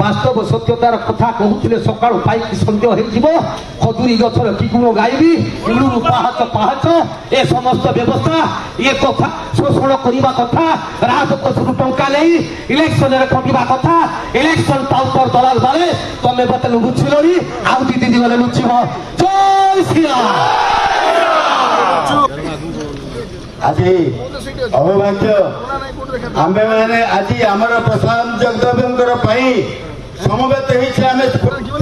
বাস্তব সত্যতার কথা কহুলে সকাল পাই সন্দেহ হয়ে যাব খজুরি গছর কি গুণ গাইবি ইলুরু পাহাচ পাহাচ এ সমস্ত ব্যবস্থা এ কথা শোষণ করা কথা রাজকোষরু টঙ্কা নেই ইলেকশনের খটিবা কথা ইলেকশন টাউটর দলাল বালে তুমি বতে লুচিল আউ ଦି ଦିନ ଗଲେ ଲୁଚିବ ଜୟ ଶ୍ରୀରାମ। আজি ଅବଭାଗ୍ୟ ଆମ୍ଭେମାନେ ଆଜି ଆମର ପ୍ରଶାନ୍ତ ଜଗଦେବଙ୍କର ପାଇଁ ସମବେତ ହେଇଛେ। ଆମେ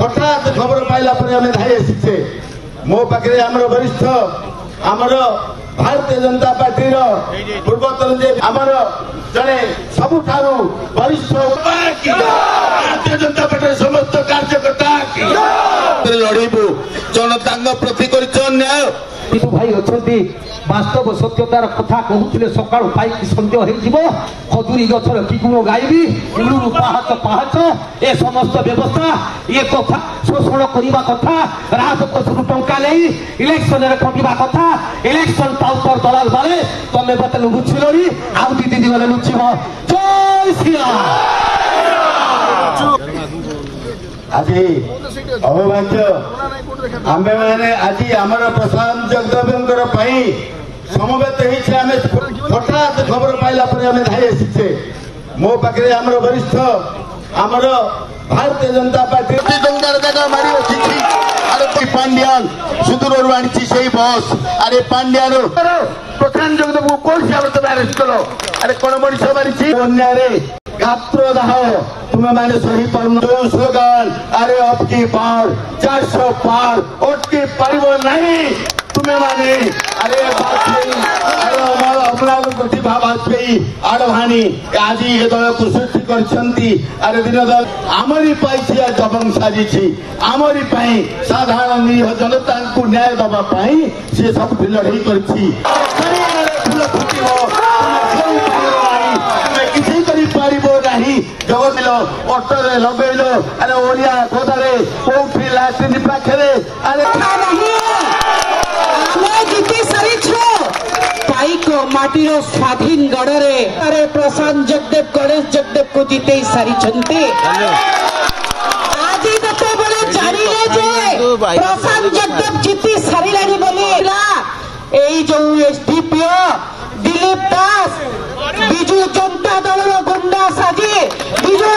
ହଠାତ୍ ଖବର ପାଇଲା ପରେ ଆମେ ଧାଇ ଆସିଛେ। ମୋ ପାଖରେ ଆମର ବରିଷ୍ଠ ଆମର ଭାରତୀୟ ଜନତା ପାର୍ଟିର ପୂର୍ବତନ ଯେ ଆମର ଜଣେ ସବୁଠାରୁ ବରିଷ୍ଠ ଭାରତୀୟ ଜନତା ପାର୍ଟିର ସମସ୍ତ କାର୍ଯ୍ୟକର୍ତ୍ତା ଲଢିବୁ ଜନତାଙ୍କ ପ୍ରତି କରିଛ ଅନ୍ୟାୟ কিন্তু ভাই অଛନ୍ତି বাস্তব সত্যতার কথা কহুলে সকাল পাই সন্দেহ হয়ে যাব খজুরি গছর কি গুণ গাইবি ইলুরু পাহাচ পাহাচ এ সমস্ত ব্যবস্থা এ কথা শোষণ করা কথা রাজকোষরু টঙ্কা নেই ইলেকশনের খটিবা কথা ইলেকশন টাউটর দলাল বালে তুমি বতে লুচিল আউ ଦି ଦିନ গলে লুচিব জয় শ্রীরাম। আজি ଅବଭାଗ୍ୟ ଆମ୍ଭେମାନେ ଆଜି ଆମର ପ୍ରଶାନ୍ତ ଜଗଦେବଙ୍କର ପାଇଁ ସମବେତ ହେଇଛେ। ଆମେ ହଠାତ୍ ଖବର ପାଇଲା ପରେ ଆମେ ଧାଇ ଆସିଛେ। ମୋ ପାଖରେ ଆମର ବରିଷ୍ଠ ଆମର ଭାରତୀୟ ଜନତା ପାର୍ଟି ଟଙ୍କାର ଜାଗା ମାରି ରଖିଛି। ଆରେ ପାଣ୍ଡିଆନ ସୁଦୂରରୁ ଆଣିଛି ସେଇ ବସ୍। ଆରେ ପାଣ୍ଡିଆନ ପ୍ରଶାନ୍ତ ଜଗଦେବଙ୍କୁ କୋଉ ହିସାବରେ ତମେ ଆରେଷ୍ଟ କଲ? ଆରେ କଣ ମଣିଷ ମାରିଛି ଅନ୍ୟାୟରେ ଗାତ୍ରଦାହ तुम्हें मैंने सही पर स्लोगान अरे अब की बार 400 पार अटकी पारिबो नहीं तुम्हें माने अरे वाजपेयी अरे हमारा अपना प्रतिभा वाजपेयी आडवाणी आज ये दल को सृष्टि करछंती अरे दिन दल आमरी पाई दबंग साजिछि आमरी पाई साधारण निरीह जनता को न्याय दबा पाई से सब लड़ाई करछि फूल फुटिबो किसी करी पारिबो नहीं जगदिल अटरे लगेल अरे ओडिया खोदारे कोठी लाट्रिन पाखरे अरे जीती सारी पाइक माटीर स्वाधीन गढ़े अरे प्रशांत जगदेव गणेश जगदेव को जीते सारी आज बड़े जानिले जे प्रशांत जगदेव जीती सारी बोली जो एसडीपीओ दिलीप दास विजु जनता दल गुंडा साजी विजु